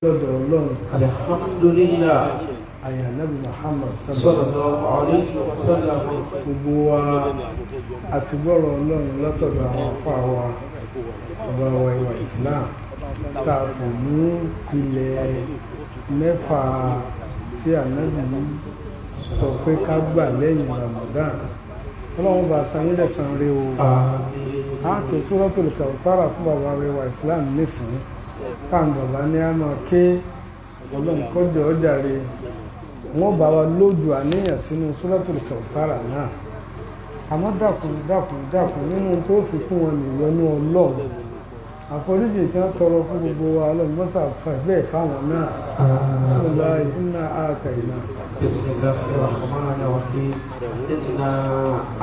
lọ́dọ̀ ọlọ́run alhamdulillah àyà Nábì Muhammad sallallahu alayhi wa sallam. gbogbo wa àti gbọ́rọ̀ ọlọ́run látọ̀dọ̀ àwọn afá wa ọba wa ìwà Islam tá a fò ní ilẹ̀ mẹ́fà tí ànábì sọ pé ká gbà lẹ́yìn Ramadan ọlọ́run bá san yín lẹ́san rí o a kè Suratul Kawthara fún bàbá wa ìwà Islam nísìnyí káà bàbá ní a máa ké ọlọ́run kọjọ ọjà rẹ̀ wọ́n bá wa lójú àníyàn sínú Suratul Kawthara náà àmọ́ dákun nínú tó fi kún wọn nìyọnú ọlọ́run àforíjì tí wọ́n tọrọ fún gbogbo wa ọlọ́run mọ́sà bẹ́ẹ̀ fáwọn náà Bismillahi inna a'tainaka Bismillahir Rahmanir Rahim. Inna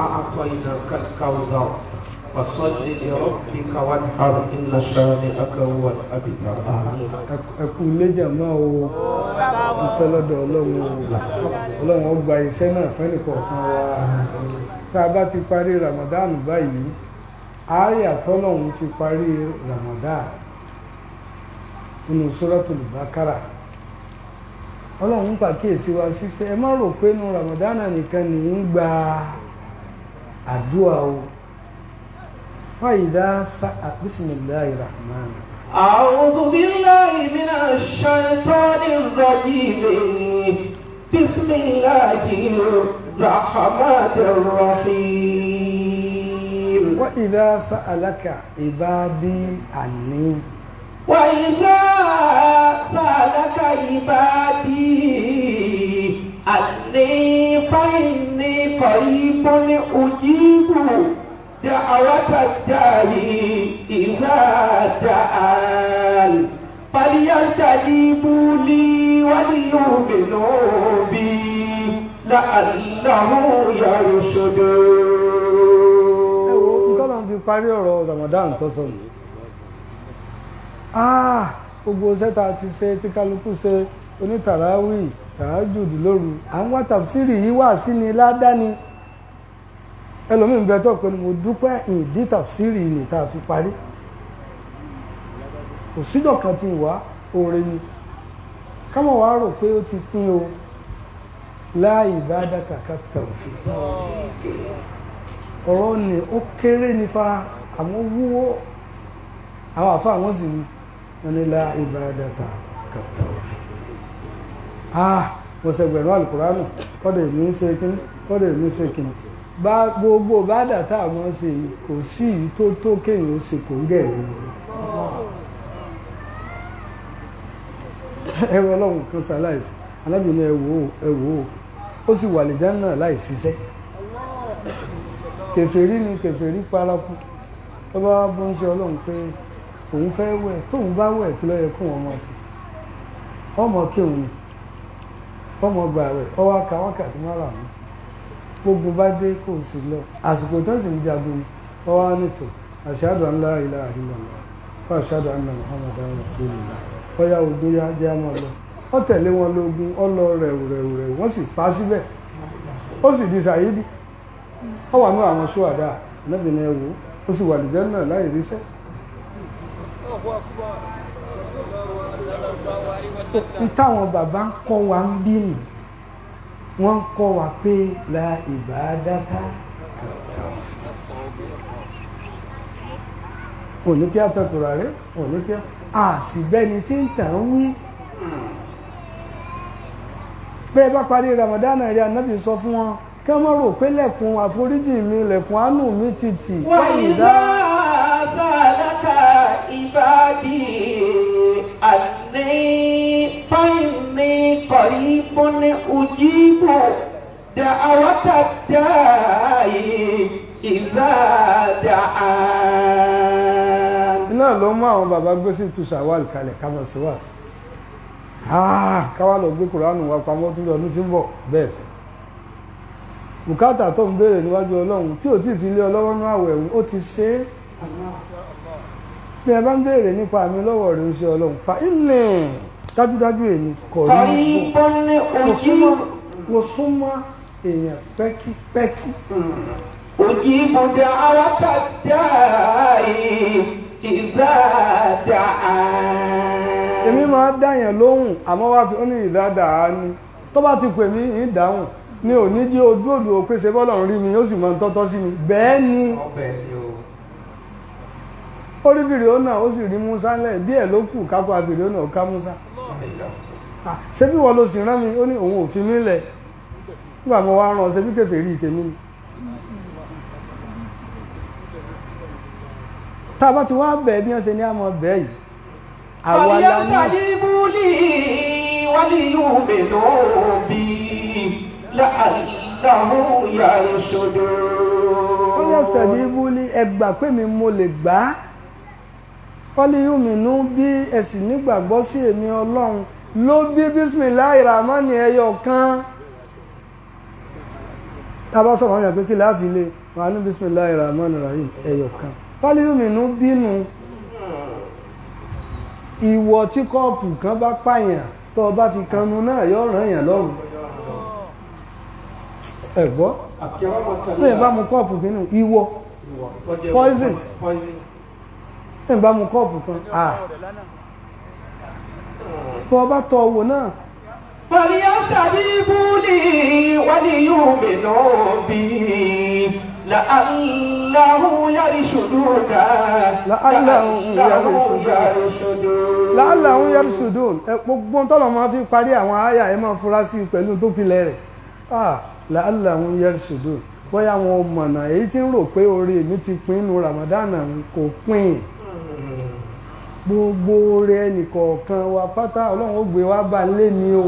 a'tainaka al-kawthar fasalli li rabbika wanhar inna shani'aka huwal abtar. ẹkú léjà máa wo ìpẹlọdọ ọlọ́run ó gba iṣẹ́ náà fẹ́nìkọ̀ọ̀kan wa tá a bá ti parí Ramadan báyìí àyà tọ́lọ́run fi parí Ramadan nínú Suratul Baqara ọlọ́run pàkíyèsí wa sí pé ẹ má rò pé nínú Ramadan nìkan ní ń gba àdúrà o fàyídá bismillahir rahman. A'udhu billahi minash shaitanir rajim. Bismillahir rahmanir rahim. Wa idha sa'alaka ibadi anni. Wa idha sa'alaka ibadi anni fa inni qaribun ujibu da'wata da'i idha da'an falyastajibu li wa liyu'minu bi la'allahum yarshudun. Nǹkan fi parí ọ̀rọ̀ Ramadan tó sọ yìí gbogbo sẹ́ta ti ṣe tí kálukú ṣe onítàráwì tàájùdì lóru àwọn tàfsírì yìí wà sí ni ládàáni ẹlòmíín bẹ tó pé mo dúpẹ́ ìdí tàfsírì ní tá a fi parí kò síjọ́ kan ti wá oore ni kámọ̀ wá rò pé ó ti pín o la ibadata kat-tawfiq ọ̀rọ̀ ni ó kéré nípa àmọ́ wúwo àwọn àfáà wọ́n sì rí wọn ni la ibadata kat-tawfiq wọ́n sẹgbẹ̀rún alùkùránù kọ́dẹ̀ mi ṣe kíní kọ́dẹ̀ mi ṣe kíní bá gbogbo bá dàtà àwọn ṣe kò sí tó tó kéèyàn ṣe kò ń gẹ̀rẹ̀ ni ẹwọ ọlọ́run kan ṣaláìsí alábìnrin ẹwò ó sì wà lìjẹ́ náà láì ṣiṣẹ́ kèfèrí ni kèfèrí paraku tó bá bó ń ṣe ọlọ́run pé òun fẹ́ wẹ̀ tóun bá wẹ̀ kí ló yẹ kó wọn mọ̀ sí ọmọ kí òun ni ọmọ gbà rẹ̀ ọwọ́ aka wákàtí márùn-ún gbogbo bá dé kò sí lọ àsìkò tó sì ń jagun ni ọwọ́ á nìtò ashhadu an la ilaha illallah wa ashhadu anna muhammadan rasulullah ọya ògbó yá jẹ́ àmọ́ lọ ó tẹ̀lé wọn lógún ọlọ rẹ̀wù wọ́n sì pa síbẹ̀ ó sì di ṣàyídì ó wà ní àwọn ṣúwàdà anábìnrin ẹwò ó sì wà lìjẹ́ náà láì ríṣẹ́ táwọn bàbá ń kọ́ wa ń bí nì wọ́n ń kọ́ wa pé la ibadata kat-tawfiq òní pí àtọ̀tọ̀rà rẹ̀ òní pí àṣìgbẹ́ni tí ń tàn wí pé bá parí Ramadan rí anábì sọ fún wọn kí wọ́n rò pé lẹ̀kùn àforíjì mi lẹ̀kùn àánú mi ti tì وإذا سألك عبادي أني فإني قريب أجيب دعوة الداعي إذا دعان. iná ló mú àwọn bàbá gbé Sittu-Shawal kalẹ̀ kábọ̀ sí wàásù káwá lọ gbé Kùránù wa pamọ́ tún lọ́dún tí ń bọ̀ bẹ́ẹ̀ bùkátà tó ń béèrè níwájú Ọlọ́run tí ò tí fi lé ọlọ́wọ́ ní àwẹ̀ ó ti ṣe é bí ẹ bá ń béèrè nípa mi lọ́wọ́ rẹ̀ ó ṣe Ọlọ́run fa ilẹ̀ dájúdájú èmi kọ̀ rí mo súnmọ́ èèyàn pẹ́kípẹ́kí أجيب دعوة الداعي إذا دعان. èmi máa dáyàn lóhùn àmọ́ wá fi ó ní ìdáadáa ni tó bá ti pè mí ìdáhùn ni ò ní jẹ́ ojú òdò òpèsè bọ́lọ̀ rí mi ó sì máa ń tọ́tọ́ sí mi bẹ́ẹ̀ ni ó rí fìrìónà ó sì rí Musa lẹ̀ díẹ̀ ló kù kápá fìrìónà ó ká Musa ṣé bí wọ́n ló sì rán mi ó ní òun ò fi mí lẹ̀ nígbà mo wá rán ṣe bí kèfèrí tèmi ni tá a bá ti wá bẹ̀ bí wọ́n ṣe ní àmọ́ bẹ́ẹ̀ yìí àwa la ní wọ́n yẹ sọ̀dí ibúlí ẹgbà pé mi mo lè gbà á wọ́líyùmínú bí ẹ̀sìn nígbàgbọ́ sí èmi Ọlọ́run ló bí bísmìláì ràmánì ẹyọ kan tàbá sọ̀rọ̀ ọ̀yàn pé kí láàfin lè wà ní bísmìláì ràmánì ràhìm ẹyọ kan wọ́líyùmínú bínú ìwọ tí kọ́ọ̀pù kan bá pààyàn tó bá fi kanu náà yóò ràn èèyàn lọ́rùn ẹ̀gbọ́ lẹ́yìn bá mu kọ́ọ̀pù kínú ìwọ poison lẹ́yìn bá mu kọ́ọ̀pù kan bọ́ bá tọ owó náà فليستجيبوا لي وليؤمنوا بي لعلهم يرشدون لعلهم يرشدون gbogbo tọ́lọ̀ máa fi parí àwọn àyà ẹ máa fura sí pẹ̀lú tó pilẹ̀ rẹ̀ لعلهم يرشدون bóyá wọn mọ̀nà èyí tí ń rò pé orí mi ti pín inú Ramadan kò pín gbogbo oore ẹnìkọ̀ọ̀kan wa pátá Ọlọ́run ó gbé wá bá lé ní o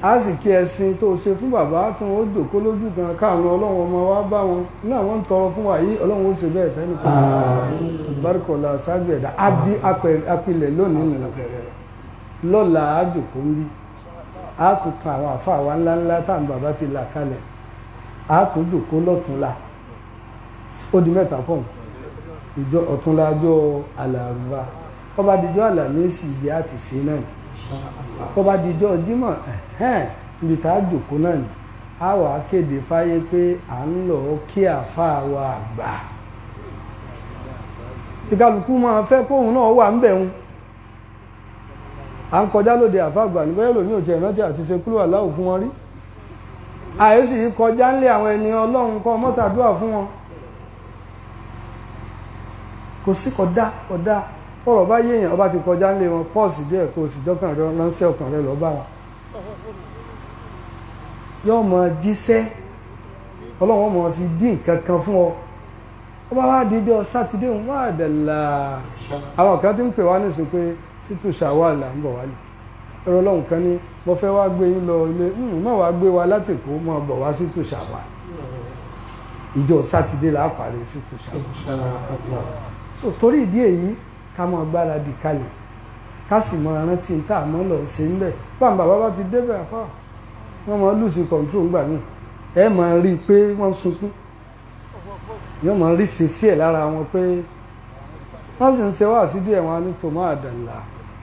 a sì kí ẹ̀sìn tó ṣe fún bàbá tó ó dòkó lójú kan káàánú Ọlọ́run ọmọ wa bá wọn náà wọ́n ń tọrọ fún wa yìí Ọlọ́run ó ṣe bẹ́ẹ̀ fẹ́ nìkan bárikọ̀lá ṣáájú ẹ̀dá apilẹ̀ lónìí nìyẹn lọ́la àjòkó ń rí a tún kan àwọn àfa wa ńláńlá táwọn bàbá ti là kalẹ̀ a tún dòkó lọ́túnla ó di mẹ́ta pọ̀ ìjọ ọ̀túnlájọ́ àlàrúbá ọba dìjọ́ àlàmísì ibi àti sí náà ọba dìjọ́ jímọ̀ ibi tá a jòkó náà ni a wà kéde fáyé pé à ń lọ kí àáfàá wa àgbà tí kálukú máa fẹ́ kóhun náà wà ń bẹ̀ ń à ń kọjá lóde àáfàá àgbà ní bẹ́ẹ̀ lòmí ò tiẹ̀ rántí àti ṣe kúrò aláwò fún wọn rí àyèsí kọjá ńlé àwọn ẹni Ọlọ́run kọ́ mọ́sàdúrà fún wọn kò sí kódà ọ̀rọ̀ bá yéèyàn ọba ti kọjá ńlé wọn pọ́ọ̀sì díẹ̀ kò sì dọ́kàn rẹ ránṣẹ́ ọkàn rẹ lọ bá wọn yóò mọ jíṣẹ́ Ọlọ́run mọ̀ fi dín nǹkan kan fún ọ ọba wá díjọ́ sátidé wọn wá dẹ̀là àwọn kan tí ń pè wá nísìn pé Sittu-Shawal là ń bọ̀ wálé ẹ̀rọ Ọlọ́run kan ní mo fẹ́ wá gbé yín lọ ilé má wàá gbé wa láti Èkó mọ́ bọ̀ wá Sittu-Shawal ìjọ sátidé là á parí Sittu-Shawal so torí ìdí èyí ká máa gbáradì kalẹ̀ ká sì máa rántí tá a mọ́ lọ ṣe ń bẹ̀ bàbá bá ti débẹ̀ àfà wọ́n máa lùsì control ńgbà míì ẹ máa rí i pé wọ́n sunkún yóò máa rí ṣèṣì ẹ̀ lára wọn pé wọ́n sì ń ṣe wá sí díẹ̀ wọn ní tòmọ́ àdàlà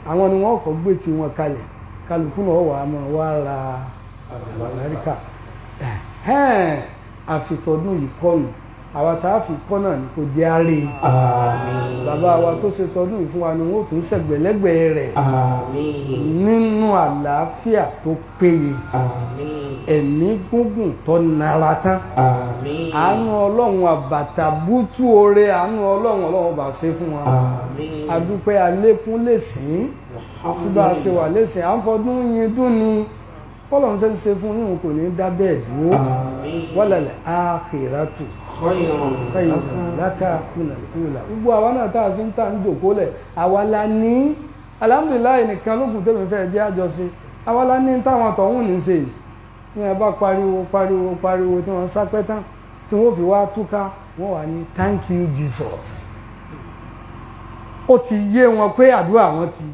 àwọn ni wọ́n kọ́ gbé tí wọn kalẹ̀ kálukú náà wà á máa wá ra Amẹ́ríkà àfitọ́dún yìí kọ́nù àwa tá a fi kọ́ náà ni kò jẹ́ àárẹ̀ bàbá wa tó ṣe tọdún yìí fún wa ni wọ́n tún ṣẹ̀gbẹ̀lẹ́gbẹ̀ẹ́ rẹ̀ nínú àlàáfíà tó péye ẹ̀mí gúngùn tó nara tán àánú Ọlọ́run àbàtà bútú oore àánú Ọlọ́run bá ṣe fún wa adúpẹ́ alékún lè sìn síbá ṣe wà lẹ́sìn à ń fọdún yín dún ni Ọlọ́run ṣe fún yín kò ní dá bẹ́ẹ̀ dúró wala al-akhiratu fẹ́yìn láká kúnlẹ̀ gbogbo àwa náà tá a sí ń tà ń jòkó lẹ̀ àwa la ní alhamdulillah nìkan lókùn tẹ́mi fẹ́ jẹ́ àjọṣe àwa la ní táwọn tọ̀hún ní ṣe ní ẹ bá pariwo tí wọ́n sápẹ́ tán tí wọ́n fi wá túká wọ́n wà ní thank you Jesus ó ti yé wọn pé àdúrà wọn ti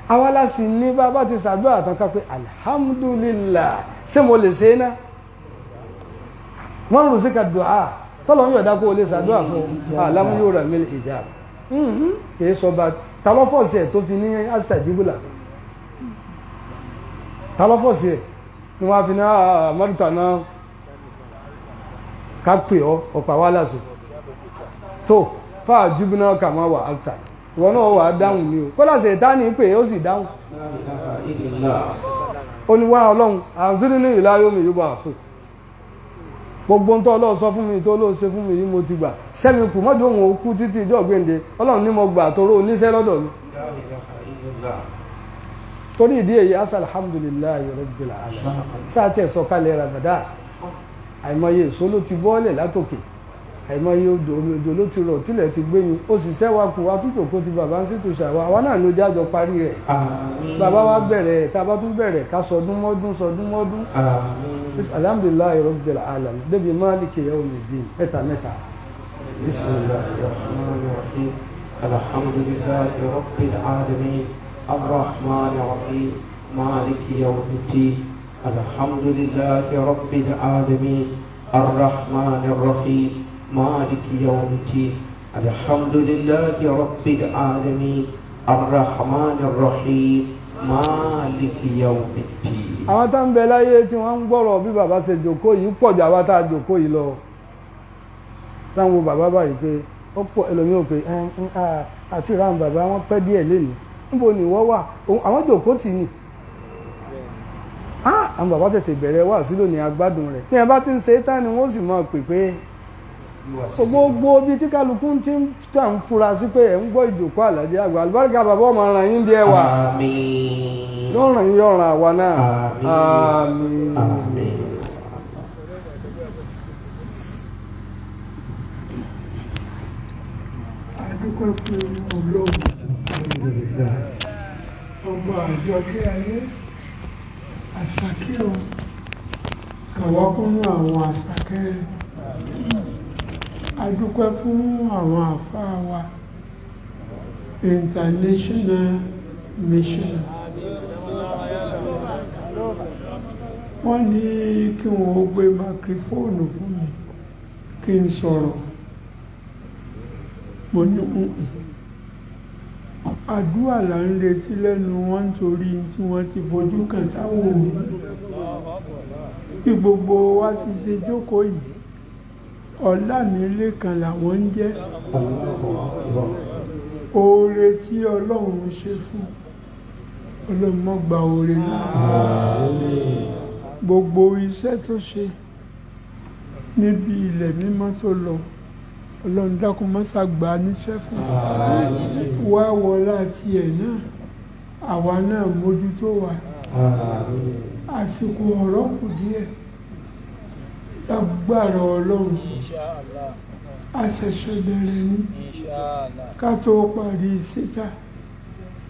àwa la sì ní bá ti ṣàdúrà tán ká pé alhamdulillah ṣé mo lè ṣe é náà wọ́n rùn sí ka dùá tọ́lọ̀ ń yọ̀dá kó o lè ṣàdúrà fún àlámú yóò rà mílì ìjà kìí sọ bá talọ́fọ̀sì ẹ̀ tó fi ní astajibula talọ́fọ̀sì ẹ̀ ni wọ́n á fi ní àmọ́dútà náà ká pè ọ́ ọ̀pá wá láṣẹ tó fáà júbínà kà máa wà áta ìwọ náà wà á dáhùn ni o kódà Sàtánì pé ó sì dáhùn ó ní wá ọlọ́run àǹsírí ní ìlà yóò mi yóò bá fún gbogbo ń tọ́ ọlọ́run sọ fún mi tó ló ṣe fún mi yìí mo ti gbà sẹ́mi kù mọ́jú òun ò kú títí ìjọ gbèǹde ọlọ́run ní mo gbà tóró oníṣẹ́ lọ́dọ̀ mi torí ìdí èyí alhamdulillahi rabbil alamin sáà tí ẹ̀ sọ kalẹ̀ Ramadan àìmọye èso ló ti bọ́ọ̀lẹ̀ látòkè àìmọye òjò ló ti rọ̀ tílẹ̀ ti gbé mi ó sì sẹ́wà kù wá tútò kó ti bàbá ń Sittu-Shawal àwa náà ló jájọ parí rẹ̀ bàbá wa bẹ̀rẹ̀ ẹ̀ tá a bá tún bẹ̀rẹ̀ ká sọdún mọ́dún alhamdulillahi rabbil alamin débi maliki yawmiddin mẹ́ta bismillahirrahmanirrahim alhamdulillahi rabbil alamin arrahmanir rahim maliki yawmiddin alhamdulillahi rabbil alamin arrahmanir rahim مالك يوم الدين الحمد لله رب العالمين الرحمن الرحيم مالك يوم الدين. àwọn tá ń bẹ láyé tí wọ́n ń gbọ́rọ̀ bí bàbá ṣe jókòó yìí pọ̀ jà wá tá a jókòó yìí lọ táwọn wo bàbá báyìí pé ó pọ̀ ẹlòmíràn pé àti ìran bàbá wọn pẹ́ díẹ̀ lénìí níbo ni wọ́n wà àwọn jókòó tì ní àwọn bàbá tètè bẹ̀rẹ̀ wá sí lónìí agbádùn rẹ̀ bí wọ́n bá ti ń ṣe é tán ni wọ́n sì máa pè pé gbogbo bí tí kálukú ti ń tà ń fura sí pé ẹ̀ ń gbọ́ ìjòkó Àlàjí àgbà àlùbáríkà bàbá ọmọ ọ̀ràn yín bí ẹ wà yóò ràn yín yọ̀ràn àwa náà àmín. adúgbò fún olóògùn ọgbà àjọkẹ́ ayé àṣàkíyàn kàwákúnú àwọn àṣàkẹ́ adúpẹ́ fún àwọn àfáà wa international mission wọ́n ní kí wọ́n gbé máikrófóònù fún mi kí n sọ̀rọ̀ mo ní àdúrà là ń retí lẹ́nu wọn nítorí tí wọ́n ti fojú kàn sáwọn òbí bí gbogbo wa ti ṣe jókòó yìí Ọlámilékan làwọn ń jẹ́ oore tí Ọlọ́run ṣe fún Ọlọ́run má gba oore náà gbogbo iṣẹ́ tó ṣe níbi ilẹ̀ mímọ́ tó lọ Ọlọ́run dákun má ṣàgbà níṣẹ́ fún wá wọlá tiẹ̀ náà àwa náà mójútó wa àsìkò ọ̀rọ̀ kù díẹ̀ lágbára Ọlọ́run a ṣẹ̀ṣẹ̀ bẹ̀rẹ̀ ní ká tó parí síta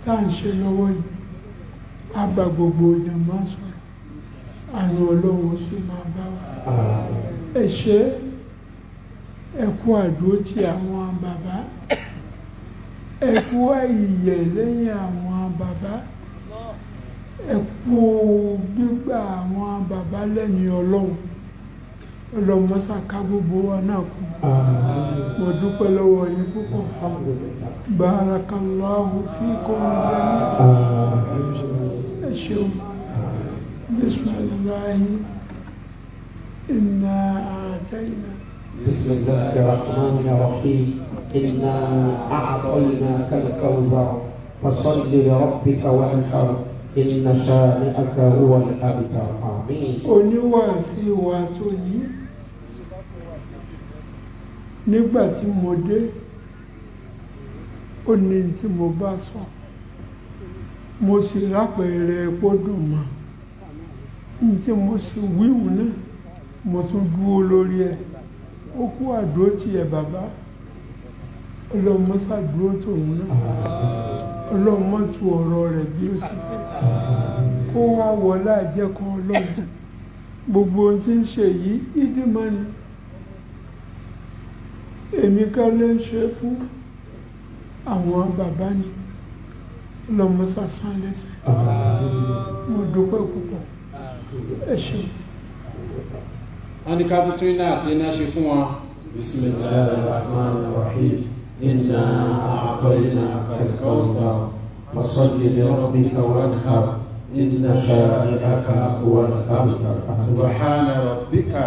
tá à ń ṣe lọ́wọ́ yìí a bá gbogbo ìjọba sọ̀rọ̀ àánú Ọlọ́run sì máa bá wa ẹ ṣé ẹ kú àdúrótì àwọn bàbá ẹ kú ìyẹ̀ lẹ́yìn àwọn bàbá ẹ kú gbígbà àwọn bàbá lẹ́yìn Ọlọ́run ọlọ́mọsá ká gbogbo wa náà kú mo dúpẹ́ lọ́wọ́ yín púpọ̀ barakallahu fikum ẹ ṣeun bismillahi inna a'tayna. bismillahir rahmanir rahim inna a'tainaka al-kawthar fasalli li rabbika wanhar inna shani'aka huwal abtar. Àmín. Oníwàásí wa tó yí nígbà tí mo dé ó ní tí mo bá sọ mo sì rápẹ̀rẹ̀ epo dùn mọ́ ní tí mo sì wíwù náà mo tún dúró lórí ẹ̀ ó kú àdúrótì ẹ̀ bàbá ọlọ́mọṣàdúró tòun náà ọlọ́mọtú ọ̀rọ̀ rẹ̀ bí ó sì fẹ́ kó wá wọlé àjẹkọ Ọlọ́run gbogbo ohun tí ń ṣe yìí ìdímọ́ ni èmi ká lè ń ṣe fún àwọn bàbá ni ọlọ́mọṣàṣán lẹ́sẹ̀ mo dúpẹ́ púpọ̀ ẹ ṣé. wọ́n ní ká tuntun iná àti iná ṣe fún wọn. bismillahir rahmanir rahim inna a'tainaka al-kawthar fasalli li rabbika wanhar inna shani'aka huwal abtar. subhana rabbika